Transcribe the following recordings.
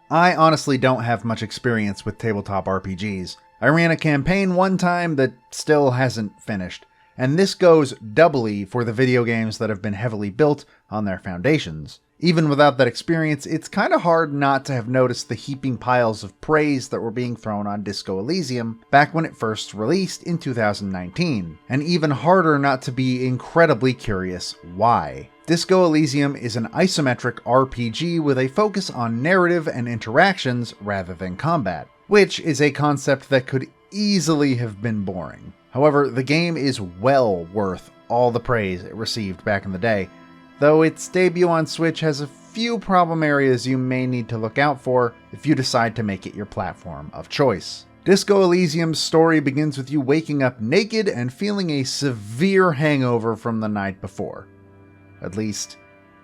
I honestly don't have much experience with tabletop RPGs. I ran a campaign one time that still hasn't finished, and this goes doubly for the video games that have been heavily built on their foundations. Even without that experience, it's kinda hard not to have noticed the heaping piles of praise that were being thrown on Disco Elysium back when it first released in 2019, and even harder not to be incredibly curious why. Disco Elysium is an isometric RPG with a focus on narrative and interactions rather than combat, which is a concept that could easily have been boring. However, the game is well worth all the praise it received back in the day, though its debut on Switch has a few problem areas you may need to look out for if you decide to make it your platform of choice. Disco Elysium's story begins with you waking up naked and feeling a severe hangover from the night before. At least,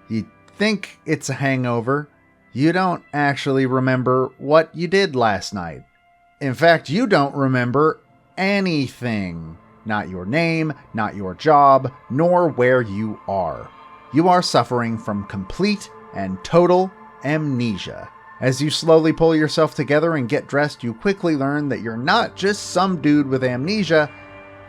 you think it's a hangover. You don't actually remember what you did last night. In fact, you don't remember anything. Not your name, not your job, nor where you are. You are suffering from complete and total amnesia. As you slowly pull yourself together and get dressed, you quickly learn that you're not just some dude with amnesia,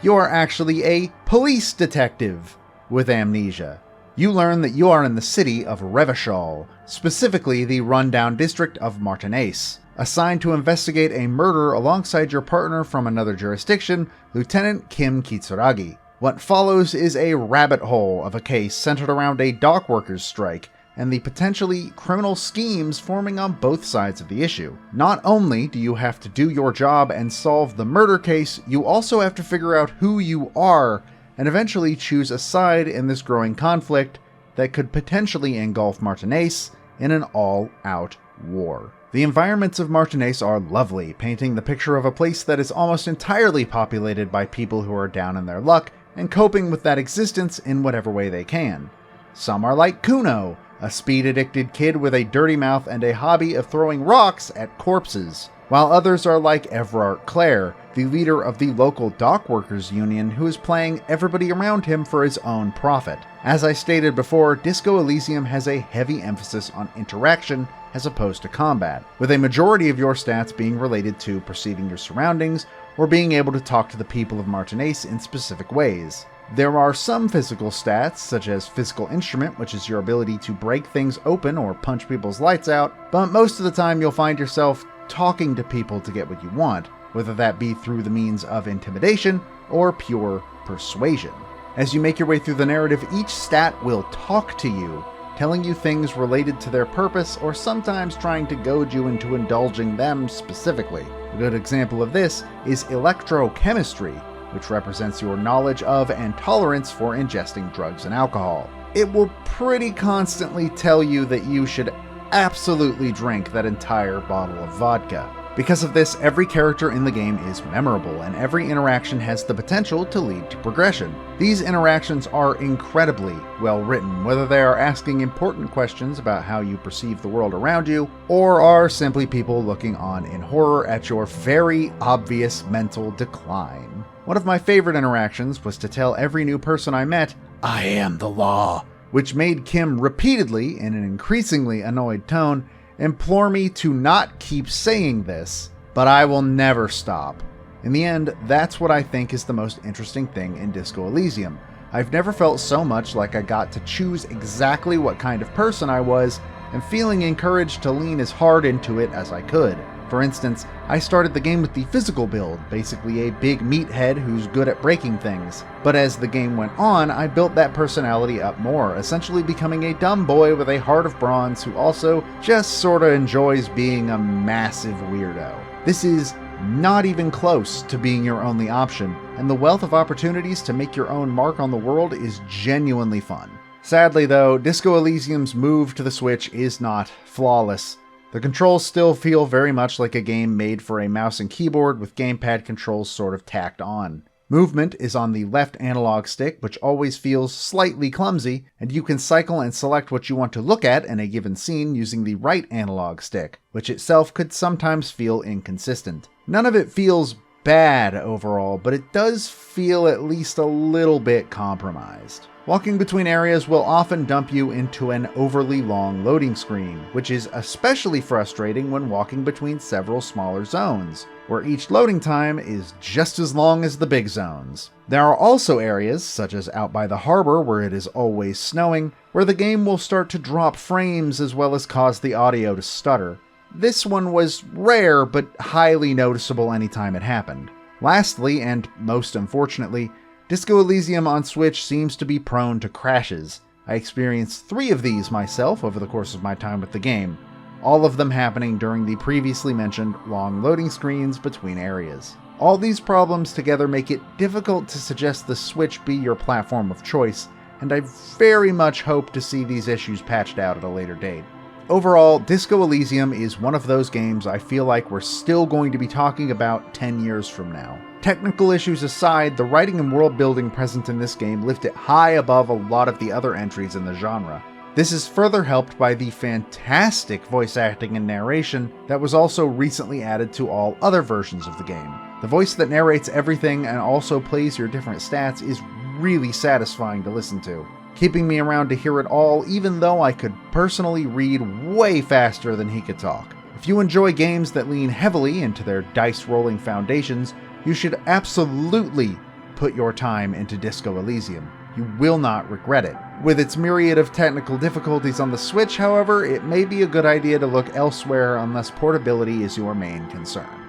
you're actually a police detective with amnesia. You learn that you are in the city of Revachol, specifically the rundown district of Martinaise, assigned to investigate a murder alongside your partner from another jurisdiction, Lieutenant Kim Kitsuragi. What follows is a rabbit hole of a case centered around a dock workers' strike and the potentially criminal schemes forming on both sides of the issue. Not only do you have to do your job and solve the murder case, you also have to figure out who you are and eventually choose a side in this growing conflict that could potentially engulf Martinaise in an all-out war. The environments of Martinaise are lovely, painting the picture of a place that is almost entirely populated by people who are down in their luck and coping with that existence in whatever way they can. Some are like Kuno, a speed-addicted kid with a dirty mouth and a hobby of throwing rocks at corpses, while others are like Everard Clare, the leader of the local dock workers union who is playing everybody around him for his own profit. As I stated before, Disco Elysium has a heavy emphasis on interaction as opposed to combat, with a majority of your stats being related to perceiving your surroundings or being able to talk to the people of Martinaise in specific ways. There are some physical stats, such as physical instrument, which is your ability to break things open or punch people's lights out, but most of the time you'll find yourself talking to people to get what you want, whether that be through the means of intimidation or pure persuasion. As you make your way through the narrative, each stat will talk to you, telling you things related to their purpose or sometimes trying to goad you into indulging them specifically. A good example of this is electrochemistry, which represents your knowledge of and tolerance for ingesting drugs and alcohol. It will pretty constantly tell you that you should absolutely drink that entire bottle of vodka. Because of this, every character in the game is memorable, and every interaction has the potential to lead to progression. These interactions are incredibly well written, whether they are asking important questions about how you perceive the world around you, or are simply people looking on in horror at your very obvious mental decline. One of my favorite interactions was to tell every new person I met, "I am the law," which made Kim repeatedly, in an increasingly annoyed tone, implore me to not keep saying this, but I will never stop. In the end, that's what I think is the most interesting thing in Disco Elysium. I've never felt so much like I got to choose exactly what kind of person I was, and feeling encouraged to lean as hard into it as I could. For instance, I started the game with the physical build, basically a big meathead who's good at breaking things. But as the game went on, I built that personality up more, essentially becoming a dumb boy with a heart of bronze who also just sorta enjoys being a massive weirdo. This is not even close to being your only option, and the wealth of opportunities to make your own mark on the world is genuinely fun. Sadly though, Disco Elysium's move to the Switch is not flawless. The controls still feel very much like a game made for a mouse and keyboard with gamepad controls sort of tacked on. Movement is on the left analog stick, which always feels slightly clumsy, and you can cycle and select what you want to look at in a given scene using the right analog stick, which itself could sometimes feel inconsistent. None of it feels bad overall, but it does feel at least a little bit compromised. Walking between areas will often dump you into an overly long loading screen, which is especially frustrating when walking between several smaller zones, where each loading time is just as long as the big zones. There are also areas, such as out by the harbor where it is always snowing, where the game will start to drop frames as well as cause the audio to stutter. This one was rare, but highly noticeable anytime it happened. Lastly, and most unfortunately, Disco Elysium on Switch seems to be prone to crashes. I experienced 3 of these myself over the course of my time with the game, all of them happening during the previously mentioned long loading screens between areas. All these problems together make it difficult to suggest the Switch be your platform of choice, and I very much hope to see these issues patched out at a later date. Overall, Disco Elysium is one of those games I feel like we're still going to be talking about 10 years from now. Technical issues aside, the writing and world building present in this game lift it high above a lot of the other entries in the genre. This is further helped by the fantastic voice acting and narration that was also recently added to all other versions of the game. The voice that narrates everything and also plays your different stats is really satisfying to listen to, keeping me around to hear it all even though I could personally read way faster than he could talk. If you enjoy games that lean heavily into their dice-rolling foundations, you should absolutely put your time into Disco Elysium. You will not regret it. With its myriad of technical difficulties on the Switch, however, it may be a good idea to look elsewhere unless portability is your main concern.